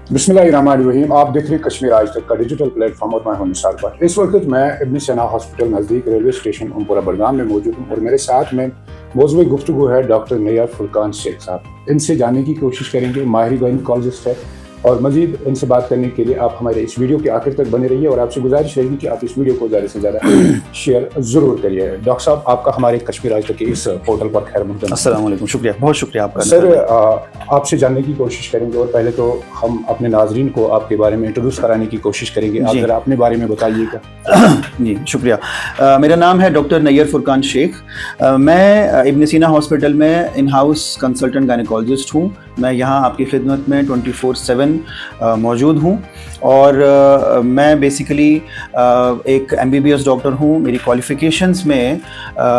बिस्मिल्लाहिर्रहमानिर्रहीम। आप देख रहे हैं कश्मीर आज तक का डिजिटल प्लेटफॉर्म और मैं हूं निसार पर। इस वक्त मैं इब्न सीना हॉस्पिटल नज़दीक रेलवे स्टेशन उमपुरा बडगाम में मौजूद हूं और मेरे साथ में मौजूद गुफ्तगू है डॉक्टर नैयर फुरकान शेख साहब। इनसे जानने की कोशिश करेंगे, माहिर गायनेकोलॉजिस्ट है, और मजीद इनसे बात करने के लिए आप हमारे इस वीडियो के आखिर तक बने रहिए और आपसे गुजारिश रहेगी कि आप इस वीडियो को ज़्यादा से ज़्यादा शेयर ज़रूर करिए। डॉक्टर साहब, आपका हमारे कश्मीर आज तक के इस पोर्टल पर खैर मक़दम। अस्सलाम वालेकुम, शुक्रिया, बहुत शुक्रिया आपका। सर, आपसे जानने की कोशिश करेंगे और पहले तो हम अपने नाजरीन को आपके बारे में इंट्रोड्यूस कराने की कोशिश करेंगे। आप ज़रा अपने बारे में बताइएगा। जी शुक्रिया। मेरा नाम है डॉक्टर नैयर फुरकान शेख। मैं इब्न सीना हॉस्पिटल में इन हाउस कंसल्टेंट गायनेकोलॉजिस्ट हूँ। मैं यहाँ आपकी खिदमत में 24/7 मौजूद हूँ और मैं बेसिकली एक MBBS डॉक्टर हूँ। मेरी क्वालिफ़िकेशंस में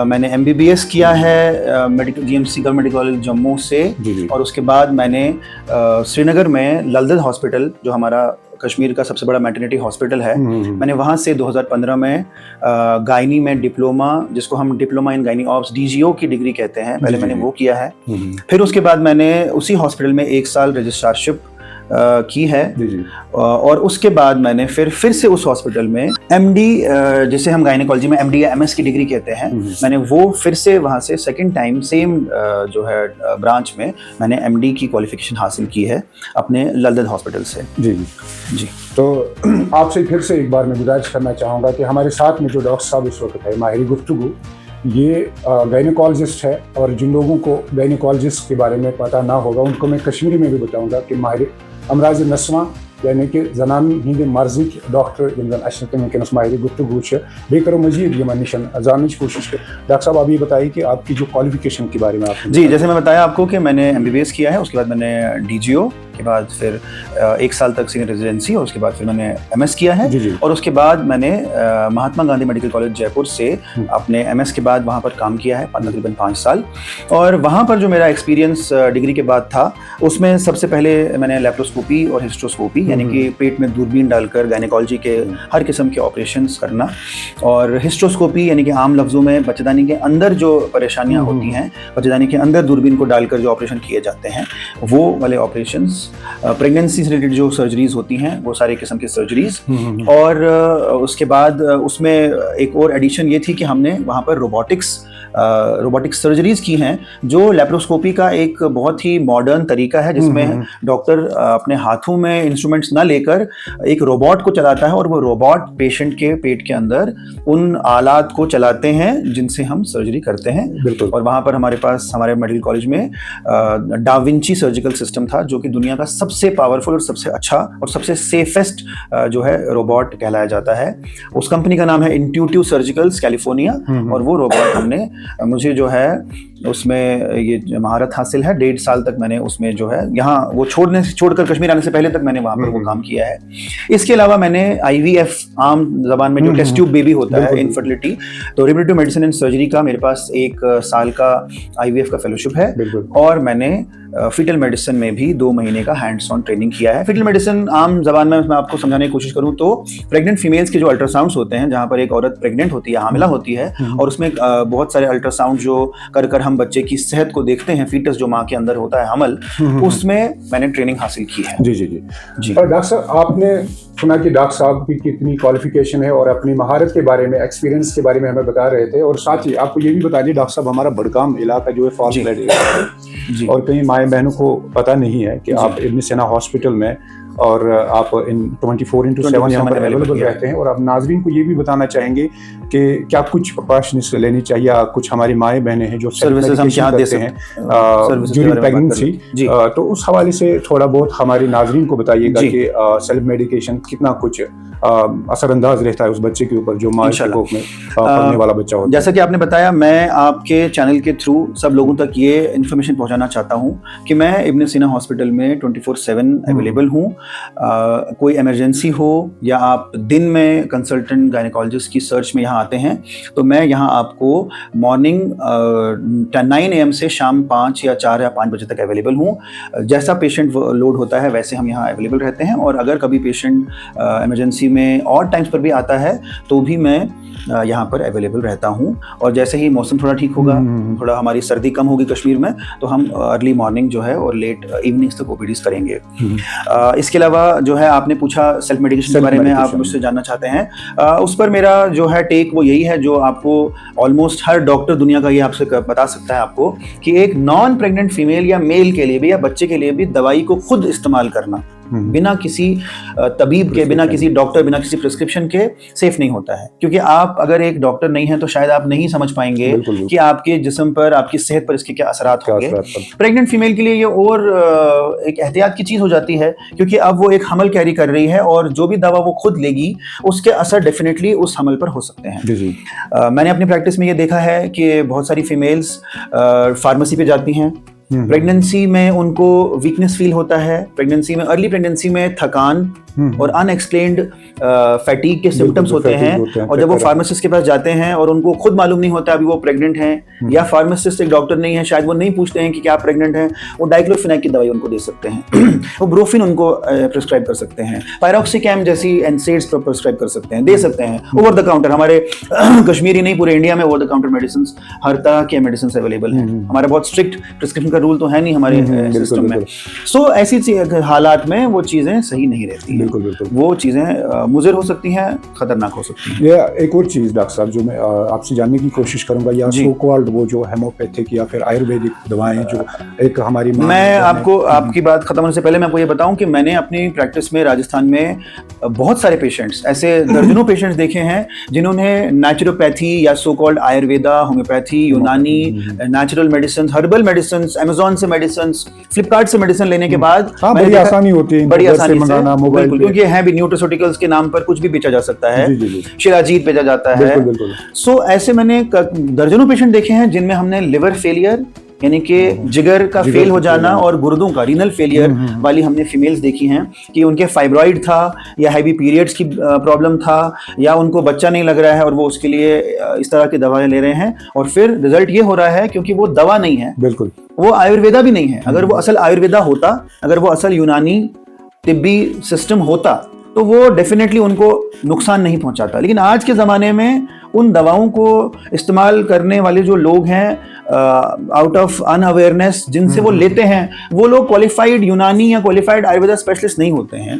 मैंने MBBS किया है medical GMC government medical college Jammu से, और उसके बाद मैंने श्रीनगर में ललदद हॉस्पिटल, जो हमारा कश्मीर का सबसे बड़ा मैटरनिटी हॉस्पिटल है, मैंने वहाँ से 2015 में गायनी में डिप्लोमा, जिसको हम diploma in gynae ops DGO की डिग्री कहते हैं, पहले मैंने वो किया है। फिर उसके बाद मैंने उसी हॉस्पिटल में 1 साल रजिस्ट्रारशिप की है और उसके बाद मैंने फिर से उस हॉस्पिटल में MD, जिसे हम गायनेकोलॉजी में MD या MS की डिग्री कहते हैं, मैंने वो फिर से वहाँ से सेकंड टाइम सेम जो है ब्रांच में मैंने MD की क्वालिफिकेशन हासिल की है अपने ललदद हॉस्पिटल से। जी तो आपसे फिर से एक बार मैं गुजारिश करना चाहूँगा कि हमारे साथ में जो डॉक्टर साहब इस वक्त है माहिर गुफ्तगू, ये गायनेकोलॉजिस्ट है, और जिन लोगों को गायनेकोलॉजिस्ट के बारे में पता ना होगा उनको मैं कश्मीरी में भी बताऊँगा कि माहिर अमराज नस्वा यानी कि जनानी हिंद मर्जी डॉक्टर वनकस माहिर गुफ्तगू बे करो मजीद ये निशन जानने की कोशिश कर। डॉक्टर साहब, आप ये बताइए कि आपकी जो क्वालिफिकेशन के बारे में आप। जी, जैसे मैं बताया आपको कि मैंने MBBS किया है, उसके बाद मैंने DGO के बाद फिर 1 साल तक सीनियर रेजिडेंसी, और उसके बाद फिर मैंने MS किया है। और उसके बाद मैंने महात्मा गांधी मेडिकल कॉलेज जयपुर से अपने MS के बाद वहाँ पर काम किया है तकरीबन 5 साल। और वहाँ पर जो मेरा एक्सपीरियंस डिग्री के बाद था, उसमें सबसे पहले मैंने लैप्रोस्कोपी और हिस्ट्रोस्कोपी यानी कि पेट में दूरबीन डालकर गायनेकोलॉजी के हर किस्म के ऑपरेशंस करना, और हिस्ट्रोस्कोपी यानी कि आम लफ्ज़ों में बच्चेदानी के अंदर जो परेशानियाँ होती हैं, बच्चेदानी के अंदर दूरबीन को डालकर जो ऑपरेशन किए जाते हैं, वो वाले ऑपरेशंस, प्रेगनेंसी से रिलेटेड जो सर्जरीज होती हैं, वो सारे किस्म की सर्जरीज। और उसके बाद उसमें एक और एडिशन ये थी कि हमने वहाँ पर रोबोटिक सर्जरीज की हैं, जो लेप्रोस्कोपी का एक बहुत ही मॉडर्न तरीका है, जिसमें डॉक्टर अपने हाथों में इंस्ट्रूमेंट्स ना लेकर एक रोबोट को चलाता है, और वो रोबोट पेशेंट के पेट के अंदर उन आलात को चलाते हैं जिनसे हम सर्जरी करते हैं। और वहाँ पर हमारे पास हमारे मेडिकल कॉलेज में डा विंची सर्जिकल सिस्टम था, जो कि दुनिया का सबसे पावरफुल और सबसे अच्छा और सबसे सेफेस्ट जो है रोबोट कहलाया जाता है। उस कंपनी का नाम है इंट्यूटिव सर्जिकल्स कैलिफोर्निया, और वो रोबोट हमने, मुझे जो है उसमें ये महारत हासिल है। 1.5 साल तक मैंने उसमें जो है, यहाँ वो छोड़कर कश्मीर आने से पहले तक मैंने वहाँ पर वो काम किया है। इसके अलावा मैंने IVF, आम जबान में जो टेस्ट ट्यूब बेबी होता है, इनफर्टिलिटी, तो रिप्रोडक्टिव मेडिसिन एंड सर्जरी का मेरे पास 1 साल का IVF का फेलोशिप है। और मैंने फीटल मेडिसिन में भी 2 महीने का हैंड्स ऑन ट्रेनिंग किया है। फीटल मेडिसिन आम जबान में मैं आपको समझाने की कोशिश करूँ तो प्रेग्नेंट फीमेल्स के जो अल्ट्रासाउंड्स होते हैं, जहाँ पर एक औरत प्रेग्नेंट होती है, हामिला होती है, और उसमें बहुत सारे अल्ट्रासाउंड जो कर हम बच्चे की सेहत को देखते हैं, फीटस जो माँ के अंदर होता है हमल, उसमें मैंने ट्रेनिंग हासिल की है। जी। और डॉक्टर साहब, आपने सुना कि डॉक्टर साहब की कितनी क्वालिफिकेशन है और अपनी महारत के बारे में, एक्सपीरियंस के बारे में हमें बता रहे थे, और साथ ही आपको ये भी बता दिए डॉक्टर साहब, हमारा बडगाम इलाका जो है फॉल्स फ्लड इलाका है, और कई माएँ बहनों को पता नहीं है कि आप इब्न सीना हॉस्पिटल में और आप इन 24/7 यहाँ पर अवेलेबल रहते हैं। और आप नाजरीन को ये भी बताना चाहेंगे कि क्या कुछ प्रिकॉशंस लेनी चाहिए, कुछ हमारी माएँ बहनें हैं जो सर्विसेज हम यहाँ देते हैं ड्यूरिंग प्रेगनेंसी, तो उस हवाले से थोड़ा बहुत हमारी नाजरीन को बताइएगा कि सेल्फ मेडिकेशन कितना कुछ असरअंदाज रहता है उस बच्चे के ऊपर जो माँ के कोख में पलने वाला बच्चा होता है। जैसा कि आपने बताया, मैं आपके चैनल के थ्रू सब लोगों तक ये इन्फॉर्मेशन पहुंचाना चाहता हूँ कि मैं इब्न सीना हॉस्पिटल में 24/7 अवेलेबल हूँ। कोई इमरजेंसी हो या आप दिन में कंसल्टेंट गायनेकोलॉजिस्ट की सर्च में यहाँ आते हैं, तो मैं यहाँ आपको मॉर्निंग 9 AM से शाम 5 या 4 या 5 बजे तक अवेलेबल हूँ। जैसा पेशेंट लोड होता है वैसे हम यहाँ अवेलेबल रहते हैं, और अगर कभी पेशेंट इमरजेंसी में और टाइम्स पर भी आता है तो भी मैं यहाँ पर अवेलेबल रहता हूँ। और जैसे ही मौसम थोड़ा ठीक होगा, थोड़ा हमारी सर्दी कम होगी कश्मीर में, तो हम अर्ली मॉर्निंग जो है और लेट इवनिंग्स तक ओपीडीज करेंगे। इसके इसके अलावा जो है आपने पूछा सेल्फ मेडिकेशन के बारे में, आप मुझसे जानना चाहते हैं, उस पर मेरा जो है टेक वो यही है, जो आपको ऑलमोस्ट हर डॉक्टर दुनिया का ये आपसे बता सकता है आपको, कि एक नॉन प्रेग्नेंट फीमेल या मेल के लिए भी या बच्चे के लिए भी दवाई को खुद इस्तेमाल करना बिना किसी तबीब के, बिना किसी डॉक्टर, बिना किसी प्रिस्क्रिप्शन के सेफ नहीं होता है। क्योंकि आप अगर एक डॉक्टर नहीं हैं तो शायद आप नहीं समझ पाएंगे कि आपके जिस्म पर, आपकी सेहत पर इसके क्या असरात होंगे। प्रेग्नेंट फीमेल के लिए ये और एक एहतियात की चीज हो जाती है, क्योंकि अब वो एक हमल कैरी कर रही है और जो भी दवा वो खुद लेगी उसके असर डेफिनेटली उस हमल पर हो सकते हैं। मैंने अपनी प्रैक्टिस में ये देखा है कि बहुत सारी फीमेल्स फार्मेसी पे जाती हैं, प्रेगनेंसी में उनको वीकनेस फील होता है, प्रेगनेंसी में, अर्ली प्रेगनेंसी में थकान और अनएक्सप्लेन्ड फैटीग के सिम्टम्स होते हैं। और जब वो फार्मासिस्ट के पास जाते हैं और उनको खुद मालूम नहीं होता अभी वो प्रेग्नेंट हैं, या फार्मासिस्ट एक डॉक्टर नहीं है, शायद वो नहीं पूछते हैं कि क्या आप प्रेग्नेंट हैं, वो डाइक्लोफिनेक की दवाई उनको दे सकते हैं वो ब्रोफिन उनको प्रिस्क्राइब कर सकते हैं, पायरोक्सिकैम जैसी एनसेड्स प्रिस्क्राइब कर सकते हैं, दे सकते हैं ओवर द काउंटर। हमारे कश्मीरी नहीं, पूरे इंडिया में ओवर द काउंटर मेडिसिन, हर तरह के मेडिसिन अवेलेबल हैं। हमारा बहुत स्ट्रिक्ट प्रिस्क्रिप्शन का रूल तो है नहीं हमारे सिस्टम में। सो ऐसी हालात में वो चीजें सही नहीं रहती, वो चीजें मुज़र हो सकती हैं, खतरनाक हो सकती हैं। ये एक और चीज डॉक्टर साहब जो मैं आपसे जानने की कोशिश करूंगा, या सो कॉल्ड वो जो हेमोपैथिक या फिर आयुर्वेदिक दवाएं जो एक हमारी, मैं आपको आपकी बात खत्म होने से पहले मैं आपको ये बताऊं कि मैंने अपनी प्रैक्टिस में राजस्थान में बहुत सारे पेशेंट्स, ऐसे दर्जनों पेशेंट्स देखे हैं जिन्होंने नेचुरोपैथी या सो कॉल्ड आयुर्वेदा, होम्योपैथी, यूनानी, natural medicine, herbal medicine, Amazon से मेडिसिन, फ्लिपकार्ट से मेडिसिन लेने के बाद बड़ी आसानी होती है, बड़ी आसानी से, क्योंकि है भी न्यूट्रास्यूटिकल्स के नाम पर कुछ भी बेचा जा सकता है, शिलाजीत बेचा जाता है। सो ऐसे मैंने दर्जनों पेशेंट देखे हैं जिनमें हमने लिवर फेलियर यानी कि जिगर का फेल हो जाना और गुर्दों का रीनल फेलियर वाली हमने फीमेल्स देखी हैं कि उनके फाइब्रॉइड था या हैवी पीरियड्स की प्रॉब्लम था या उनको बच्चा नहीं लग रहा है और वो उसके लिए इस तरह की दवाएं ले रहे हैं, और फिर रिजल्ट ये हो रहा है क्योंकि वो दवा नहीं है, बिल्कुल वो आयुर्वेदा भी नहीं है। अगर वो असल आयुर्वेदा होता, अगर वो असल यूनानी तिब्बी सिस्टम होता तो वो डेफिनेटली उनको नुकसान नहीं पहुंचाता। लेकिन आज के ज़माने में उन दवाओं को इस्तेमाल करने वाले जो लोग हैं आउट ऑफ अनअवेयरनेस, जिनसे वो लेते हैं, वो लोग क्वालिफाइड यूनानी या क्वालिफाइड आयुर्वेदा स्पेशलिस्ट नहीं होते हैं,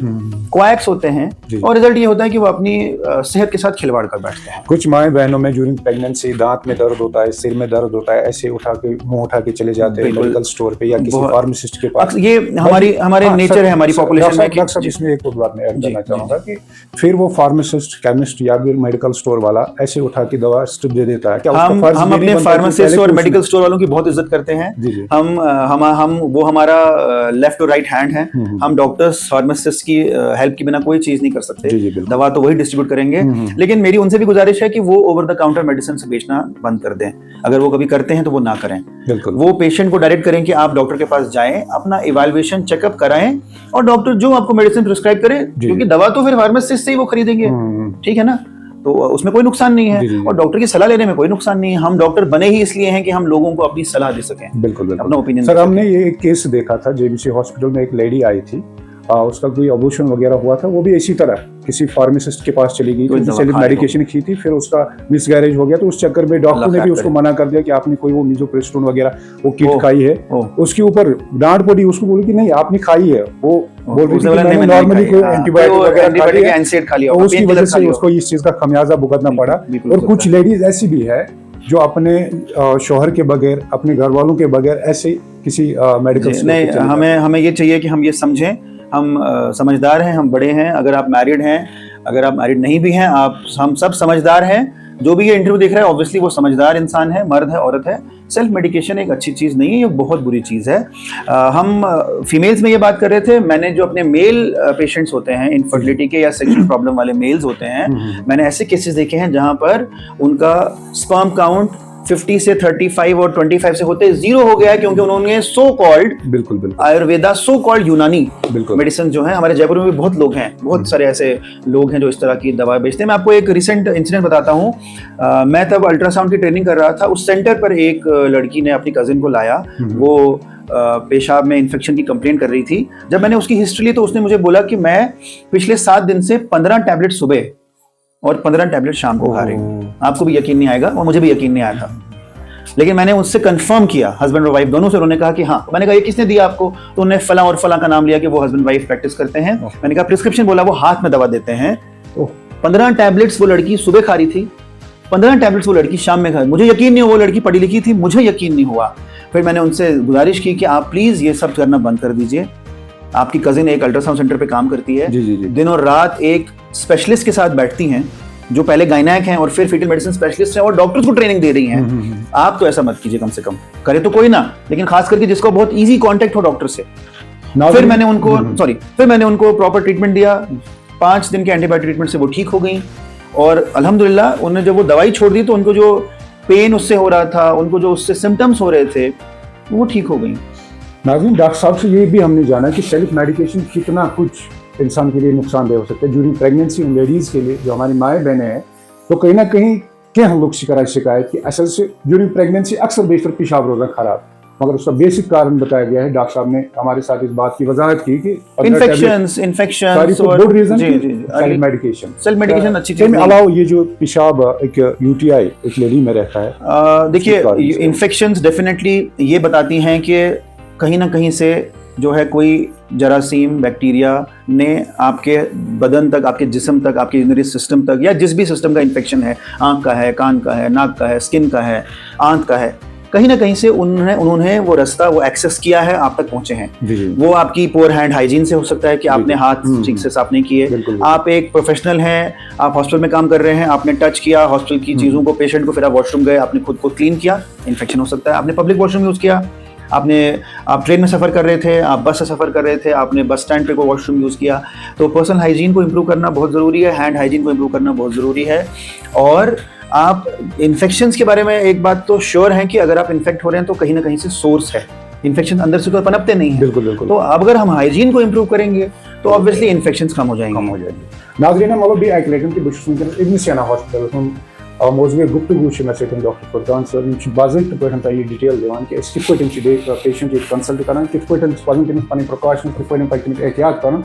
क्वैक्स होते हैं, और रिजल्ट ये होता है कि वो अपनी सेहत के साथ खिलवाड़ कर बैठते हैं। कुछ माएँ बहनों में ड्यूरिंग प्रेगनेंसी दांत में दर्द होता है, सिर में दर्द होता है, ऐसे मुंह उठा के चले जाते हैं मेडिकल स्टोर पे या किसी फार्मासिस्ट के पास। ये हमारे नेचर है, हमारी पॉपुलेशन में। इसमें एक और बात मैं ऐड करना चाहूंगा कि फिर वो फार्मासिस्ट, केमिस्ट या फिर मेडिकल स्टोर वाला ऐसे उठा के दवा स्ट्रिप दे देता है, क्या हम अपने फार्मासिस्ट और मेडिकल स्टोर वालों की बहुत इज्जत करते हैं। हम वो हमारा लेफ्ट और राइट हैंड है। हम डॉक्टर्स फार्मासिस्ट की हेल्प के बिना कोई चीज नहीं कर सकते, दवा तो वही डिस्ट्रीब्यूट करेंगे। लेकिन मेरी उनसे भी गुजारिश है कि वो ओवर द काउंटर मेडिसिन से बेचना बंद कर दें, अगर वो कभी करते हैं तो वो ना करें। वो पेशेंट को डायरेक्ट करें कि आप डॉक्टर के पास जाएं, अपना इवैल्यूएशन चेकअप कराएं और डॉक्टर जो आपको मेडिसिन प्रिस्क्राइब करे, क्योंकि दवा तो फिर फार्मासिस्ट से ही वो खरीदेंगे, ठीक है ना, तो उसमें कोई नुकसान नहीं है और डॉक्टर की सलाह लेने में कोई नुकसान नहीं है। हम डॉक्टर बने ही इसलिए हैं कि हम लोगों को अपनी सलाह दे सकें, बिल्कुल अपना ओपिनियन। सर, हमने ये एक केस देखा था जेएमसी हॉस्पिटल में, एक लेडी आई थी, उसका कोई अबॉर्शन वगैरह हुआ था, वो भी इसी तरह किसी फार्मासिस्ट के पास चली गई, मेडिकेशन की थी, फिर उसका मिसगैरेज हो गया, तो उस चक्कर में डॉक्टर ने भी उसको मना कर दिया कि आपने कोई वो मिज़ोप्रेस्टोन वगैरह वो किट खाई है। उसके ऊपर डांट पड़ी, उसको बोली कि नहीं आपने खाई है, वो बोल रही थी मैंने नॉर्मली कोई एंटीबायोटिक वगैरह खाई है, उसकी वजह से उसको इस चीज का खमियाजा भुगतना पड़ा। और कुछ लेडीज ऐसी भी है जो अपने शौहर के बगैर, अपने घर वालों के बगैर ऐसे किसी मेडिकल नहीं, हमें ये चाहिए कि हम ये समझें, हम समझदार हैं, हम बड़े हैं। अगर आप मैरिड हैं, अगर आप मैरिड नहीं भी हैं, हम सब समझदार हैं। जो भी ये इंटरव्यू देख रहा है ऑब्वियसली वो समझदार इंसान है, मर्द है, औरत है। सेल्फ मेडिकेशन एक अच्छी चीज़ नहीं है, ये बहुत बुरी चीज़ है। हम फीमेल्स में ये बात कर रहे थे, मैंने जो अपने मेल पेशेंट्स होते हैं, इनफर्टिलिटी के या सेक्सुअल प्रॉब्लम वाले मेल्स होते हैं, मैंने ऐसे केसेस देखे हैं जहां पर उनका स्पर्म काउंट 50 से 35 और 25 से होते 0 हो गया है, क्योंकि उन्होंने सो कॉल्ड बिल्कुल आयुर्वेदा, सो कॉल्ड यूनानी मेडिसिन जो है, हमारे जयपुर में भी बहुत लोग हैं, बहुत सारे ऐसे लोग हैं जो इस तरह की दवा बेचते हैं। मैं आपको एक रिसेंट इंसिडेंट बताता हूँ। मैं तब अल्ट्रासाउंड की ट्रेनिंग कर रहा था, उस सेंटर पर एक लड़की ने अपनी कजिन को लाया, वो पेशाब में इन्फेक्शन की कंप्लेंट कर रही थी। जब मैंने उसकी हिस्ट्री ली तो उसने मुझे बोला कि मैं पिछले 7 दिन से 15 टैबलेट सुबह और 15 टैबलेट शाम को खा रही हूँ। आपको भी यकीन नहीं आएगा और मुझे भी यकीन नहीं आया था। लेकिन मैंने उससे कंफर्म किया, हस्बैंड और वाइफ दोनों से, उन्होंने कहा कि हाँ। मैंने कहा ये किसने दिया आपको? तो उन्होंने फला और फला का नाम लिया कि वो हस्बैंड वाइफ प्रैक्टिस करते हैं। मैंने कहा प्रिस्क्रिप्शन, बोला वो हाथ में दवा देते हैं। 15 टैबलेट्स वो लड़की सुबह खा रही थी, 15 टैबलेट्स वो लड़की शाम में खा रही। मुझे यकीन नहीं हुआ, वो लड़की पढ़ी लिखी थी, मुझे यकीन नहीं हुआ। फिर मैंने उनसे गुजारिश की कि आप प्लीज ये सब करना बंद कर दीजिए। आपकी कजिन एक अल्ट्रासाउंड सेंटर पे काम करती है, दिन और रात एक स्पेशलिस्ट के साथ बैठती हैं जो पहले गायनेक हैं और फिर फीटल मेडिसिन स्पेशलिस्ट हैं और डॉक्टर्स को ट्रेनिंग दे रही हैं। आप तो ऐसा मत कीजिए, कम से कम करे तो कोई ना, लेकिन खास करके जिसको बहुत इजी कांटेक्ट हो डॉक्टर से। फिर मैंने उनको प्रॉपर ट्रीटमेंट दिया। 5 दिन के एंटीबायोटिक ट्रीटमेंट से वो ठीक हो गई और अल्हम्दुलिल्लाह उन्होंने जब वो दवाई छोड़ दी तो उनको जो पेन उससे हो रहा था, उनको जो उससे सिम्टम्स हो रहे थे, वो ठीक हो गई। नाज़रीन, डॉक्टर साहब से ये भी हमने जाना कि सेल्फ मेडिकेशन कितना कुछ इंसान के लिए नुकसानदेह हो सकता है। ड्यूरिंग प्रेगनेंसी लेडीज़ के लिए, जो हमारी माएँ बहनें हैं, तो कहीं ना कहीं क्या हम लोग शिकायत की असल से ड्यूरिंग प्रेगनेंसी अक्सर बेशतर पेशाब रोज़ा खराब, मगर उसका बेसिक कारण बताया गया है। डॉक्टर साहब ने हमारे साथ इस बात की वजाहत की कि सेल्फ मेडिकेशन अच्छी चीज नहीं। अलावा ये जो पेशाब एक यूटीआई एक लेडी में रहता है, देखिए इन्फेक्शंस डेफिनेटली ये बताती हैं कि कहीं ना कहीं से जो है कोई जरासीम बैक्टीरिया ने आपके बदन तक, आपके जिस्म तक, आपके यूरिनरी सिस्टम तक, या जिस भी सिस्टम का इन्फेक्शन है, आंख का है, कान का है, नाक का है, स्किन का है, आंत का है, कहीं ना कहीं से उन्होंने वो रास्ता वो एक्सेस किया है, आप तक पहुंचे हैं। वो आपकी पोर हैंड हाइजीन से हो सकता है कि आपने हाथ ठीक से साफ नहीं किए। आप एक प्रोफेशनल हैं, आप हॉस्पिटल में काम कर रहे हैं, आपने टच किया हॉस्पिटल की चीज़ों को, पेशेंट को, फिर आप वॉशरूम गए, आपने खुद को क्लीन किया, इन्फेक्शन हो सकता है। आपने पब्लिक वॉशरूम यूज़ किया, आप ट्रेन में सफ़र कर रहे थे, आप बस से सफ़र कर रहे थे, आपने बस स्टैंड पे कोई वॉशरूम यूज़ किया, तो पर्सनल हाइजीन को इम्प्रूव करना बहुत ज़रूरी है, हैंड हाइजीन को इम्प्रूव करना बहुत ज़रूरी है। और आप इन्फेक्शंस के बारे में एक बात तो श्योर है कि अगर आप इन्फेक्ट हो रहे हैं तो कहीं ना कहीं से सोर्स है, इन्फेक्शन अंदर से तो पनपते नहीं है। बिल्कुल। तो अब अगर हम हाइजीन को इम्प्रूव करेंगे तो ऑब्वियसली इन्फेक्शंस कम हो जाएंगे। नाज़रीन, मतलब भी एक लेकिन कि बस इब्न सीना हॉस्पिटल हम मौजूद गुफ्तगू डॉक्टर फुरकान सर बाज़ाब्त पे ये डिटेल दिवान कि कित पेशेंट कंसल्ट कर कित पे प्रिकॉशन कित एहतियात कर,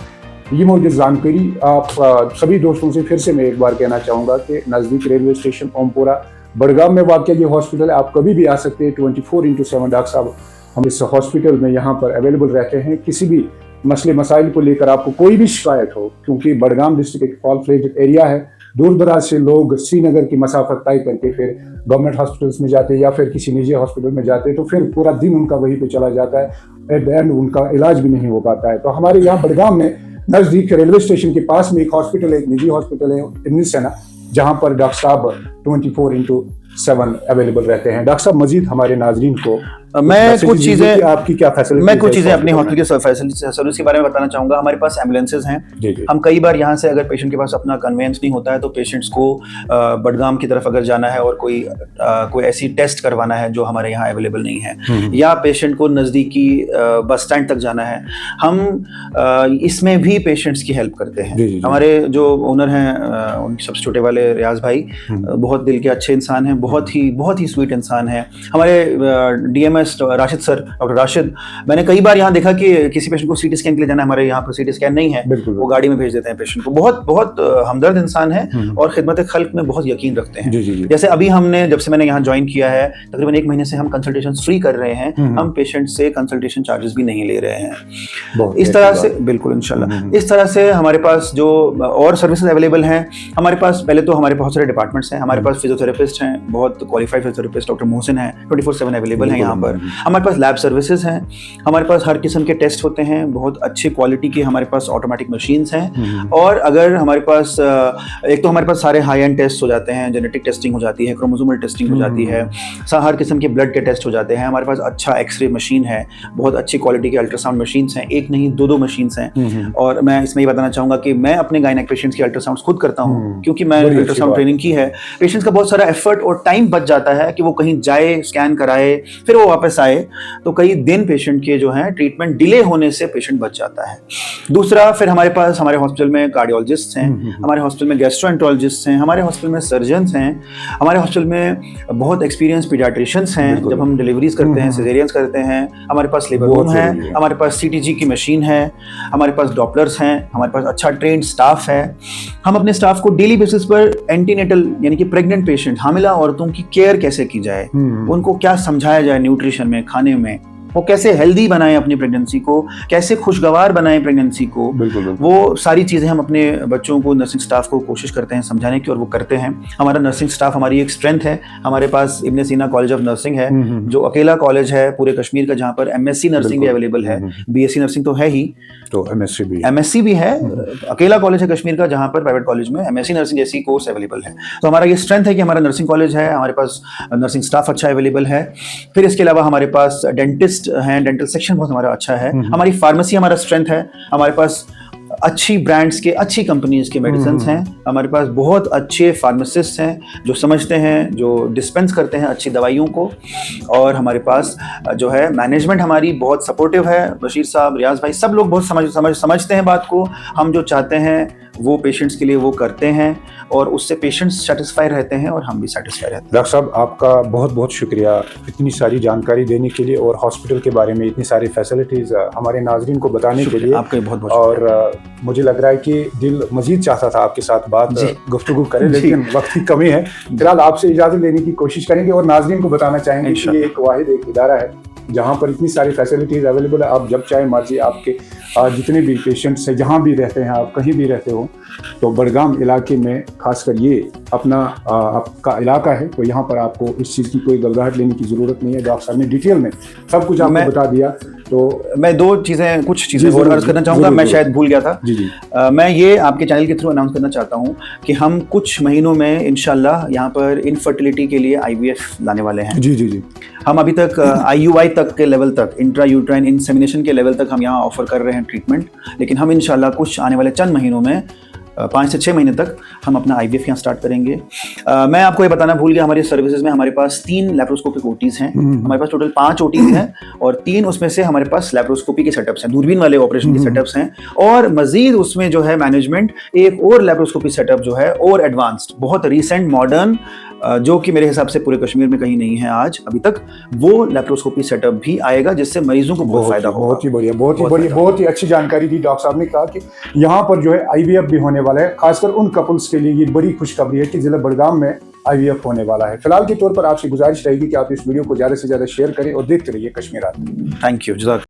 ये मौजूद जानकारी आप सभी दोस्तों से फिर से मैं एक बार कहना चाहूँगा कि नज़दीक रेलवे स्टेशन ओमपुरा बड़गाम में वाक़ ये हॉस्पिटल है। आप कभी भी आ सकते हैं, 24/7 डॉक्टर साहब हम इस हॉस्पिटल में यहाँ पर अवेलेबल रहते हैं। किसी भी मसले मसाइल को लेकर आपको कोई भी शिकायत हो, क्योंकि बड़गाम डिस्ट्रिक्ट एक फॉल फ्लेज एरिया है, दूर दराज से लोग श्रीनगर की मसाफत तय करके फिर गवर्नमेंट हॉस्पिटल्स में जाते हैं या फिर किसी निजी हॉस्पिटल में जाते हैं, तो फिर पूरा दिन उनका वहीं पे चला जाता है, एट द एंड उनका इलाज भी नहीं हो पाता है। तो हमारे यहाँ बड़गाम में नज़दीक रेलवे स्टेशन के पास में एक हॉस्पिटल है, एक निजी हॉस्पिटल है इब्न सीना, जहाँ पर डॉक्टर साहब 24/7 अवेलेबल रहते हैं। डॉक्टर साहब, मजीद हमारे नाजरीन को मैं कुछ चीज़ें आपकी क्या फैसिलिटी, मैं कुछ चीज़ें अपनी हॉस्पिटल के सर्विस के बारे में बताना चाहूँगा। हमारे पास एम्बुलेंसेज हैं। हम कई बार यहाँ से अगर पेशेंट के पास अपना कन्वेंस नहीं होता है तो पेशेंट्स को बडगाम की तरफ अगर जाना है और कोई ऐसी टेस्ट करवाना है जो हमारे यहाँ अवेलेबल नहीं है, या पेशेंट को नज़दीकी बस स्टैंड तक जाना है, हम इसमें भी पेशेंट्स की हेल्प करते हैं। हमारे जो ओनर हैं, उनके सबसे छोटे वाले रियाज भाई, बहुत दिल के अच्छे इंसान हैं, बहुत ही स्वीट इंसान हैं। हमारे DMS Rashid sir, doctor Rashid, मैंने कई बार यहाँ देखा कि किसी पेशेंट को CT स्कैन के लिए जाना है, हमारे यहाँ पर CT स्कैन नहीं है, वो गाड़ी में भेज देते हैं पेशेंट को। बहुत हमदर्द इंसान है और खिदमत खल्क में बहुत यकीन रखते हैं। जैसे अभी हमने, जब से मैंने यहाँ ज्वाइन किया है, तकरीबन 1 महीने से हम कंसल्टेशन फ्री कर रहे हैं। हम पेशेंट से कंसल्टेशन चार्जेस भी नहीं ले रहे हैं। इस तरह से बिल्कुल इंशाल्लाह, इस तरह से हमारे पास जो और सर्विसेज अवेलेबल हैं, हमारे पास पहले तो हमारे बहुत सारे डिपार्टमेंट्स हैं। हमारे पास फिजियोथेरेपिस्ट हैं, बहुत क्वालिफाइड फिजियोथेरेपिस्ट डॉक्टर मोहसिन हैं, 24/7 अवेलेबल हैं यहाँ पर। हमारे पास लैब सर्विसेज हैं, हमारे पास हर किस्म के टेस्ट होते हैं, बहुत अच्छी क्वालिटी के हमारे पास ऑटोमेटिक मशीन्स हैं। और अगर हमारे पास एक तो हमारे पास सारे हाई एंड टेस्ट हो जाते हैं, जेनेटिक टेस्टिंग हो जाती है, क्रोमोसोमल टेस्टिंग हो जाती है, हर किस्म के ब्लड के टेस्ट हो जाते हैं। हमारे पास अच्छा एक्सरे मशीन है, बहुत अच्छी क्वालिटी के अल्ट्रासाउंड मशीन्स हैं, एक नहीं 2 मशीन्स हैं। और मैं इसमें ये बताना चाहूँगा कि मैं अपने गायनेक पेशेंट्स की अल्ट्रासाउंड खुद करता हूँ, क्योंकि मैं अल्ट्रासाउंड ट्रेनिंग की है। पेशेंट्स का बहुत सारा एफर्ट और टाइम बच जाता है कि वो कहीं जाए, स्कैन कराए, फिर वो वापस आए तो कई दिन पेशेंट के जो हैं ट्रीटमेंट डिले होने से पेशेंट बच जाता है। दूसरा, फिर हमारे पास हमारे हॉस्पिटल में कार्डियोलॉजिस्ट हैं, हमारे हॉस्पिटल में गैस्ट्रोएंटरोलॉजिस्ट हैं, हमारे हॉस्पिटल में सर्जन्स हैं, हमारे हॉस्पिटल में बहुत एक्सपीरियंस पीडियाट्रिशियंस हैं। जब हम डिलीवरीज करते हैं, सिजेरियंस करते हैं, हमारे पास लेबर रूम है, हमारे पास CTG की मशीन है, हमारे पास डॉपलर्स हैं, हमारे पास अच्छा ट्रेन्ड स्टाफ है। हम अपने स्टाफ को डेली बेसिस पर एंटीनेटल यानी कि प्रेग्नेंट पेशेंट, हामिला औरतों की केयर कैसे की जाए, उनको क्या समझाया जाए न्यूट्रिशन में, खाने में, वो कैसे हेल्दी बनाएं अपनी प्रेगनेंसी को, कैसे खुशगवार बनाएं प्रेगनेंसी को, वो सारी चीज़ें हम अपने बच्चों को, नर्सिंग स्टाफ को कोशिश करते हैं समझाने की, और वो करते हैं। हमारा नर्सिंग स्टाफ हमारी एक स्ट्रेंथ है। हमारे पास इब्न सीना कॉलेज ऑफ नर्सिंग है, जो अकेला कॉलेज है पूरे कश्मीर का जहाँ पर MSc नर्सिंग भी अवेलेबल है। BSc नर्सिंग तो है ही, तो MSc भी है। अकेला कॉलेज है कश्मीर का जहाँ पर प्राइवेट कॉलेज में MSc नर्सिंग जैसी कोर्स अवेलेबल है। तो हमारा ये स्ट्रेंथ है कि हमारा नर्सिंग कॉलेज है, हमारे पास नर्सिंग स्टाफ अच्छा अवेलेबल है। फिर इसके अलावा हमारे पास डेंटिस्ट हैं, डेंटल सेक्शन बहुत हमारा अच्छा है। हमारी फार्मेसी हमारा स्ट्रेंथ है। हमारे पास अच्छी ब्रांड्स के, अच्छी कंपनीज के मेडिसिन हैं। हमारे पास बहुत अच्छे फार्मासिस्ट हैं जो समझते हैं, जो डिस्पेंस करते हैं अच्छी दवाइयों को। और हमारे पास जो है मैनेजमेंट हमारी बहुत सपोर्टिव है। बशीर साहब, रियाज भाई, सब लोग बहुत समझते हैं बात को। हम जो चाहते हैं वो पेशेंट्स के लिए वो करते हैं, और उससे पेशेंट्स सेटिस्फाई रहते हैं और हम भी सेटिस्फाई रहते हैं। डॉक्टर साहब, आपका बहुत बहुत शुक्रिया इतनी सारी जानकारी देने के लिए और हॉस्पिटल के बारे में इतनी सारी फैसिलिटीज़ हमारे नाजरीन को बताने के लिए। आपका बहुत बहुत और मुझे लग रहा है कि दिल मजीद चाहता था आपके साथ बात गुफ्तगू करें, लेकिन वक्त की कमी है। फिलहाल आपसे इजाज़त लेने की कोशिश करेंगे और नाजरीन को बताना चाहेंगे कि ये एक वाहिद एक इदारा है जहाँ पर इतनी सारी फैसिलिटीज़ अवेलेबल है। आप जब चाहे मर्जी, आपके जितने भी पेशेंट्स हैं, जहाँ भी रहते हैं, आप कहीं भी रहते हो, तो बड़गाम इलाके में खासकर ये अपना आपका इलाका है, तो यहाँ पर आपको इस चीज़ की कोई घबराहट लेने की ज़रूरत नहीं है। डॉक्टर साहब ने डिटेल में सब कुछ आपको बता दिया। तो मैं कुछ चीज़ें और अर्ज करना चाहूँगा, मैं शायद भूल गया था। मैं ये आपके चैनल के थ्रू अनाउंस करना चाहता हूँ कि हम कुछ महीनों में इंशाल्लाह यहाँ पर इनफर्टिलिटी के लिए IVF लाने वाले हैं। जी। हम अभी तक IUI तक के लेवल तक, इंट्रा यूट्राइन इंसेमिनेशन के लेवल तक हम यहाँ ऑफर कर रहे हैं ट्रीटमेंट, लेकिन हम इंशाल्लाह कुछ आने वाले चंद महीनों में 5 से 6 महीने तक हम अपना IVF यहाँ स्टार्ट करेंगे। मैं आपको ये बताना भूल गया, हमारी सर्विसेज में हमारे पास 3 लैप्रोस्कोपिक OTs हैं। हमारे पास टोटल 5 OTs हैं और 3 उसमें से हमारे पास लैप्रोस्कोपी के सेटअप्स हैं, दूरबीन वाले ऑपरेशन के सेटअप्स हैं। और मजीद उसमें जो है मैनेजमेंट एक और लैप्रोस्कोपी सेटअप जो है और एडवांस्ड, बहुत रिसेंट, मॉडर्न, जो कि मेरे हिसाब से पूरे कश्मीर में कहीं नहीं है आज अभी तक, वो लैप्रोस्कोपी सेटअप भी आएगा, जिससे मरीजों को बहुत फायदा होगा। बहुत ही बढ़िया, बहुत ही अच्छी जानकारी दी डॉक्टर साहब ने। कहा कि यहाँ पर जो है IVF भी होने वाला है। खासकर उन कपल्स के लिए ये बड़ी खुशखबरी है कि जिला बड़गाम में IVF होने वाला है। फिलहाल के तौर पर आपसे गुजारिश रहेगी कि आप इस वीडियो को ज़्यादा से ज़्यादा शेयर करें और देखते रहिए कश्मीर आते। Thank you.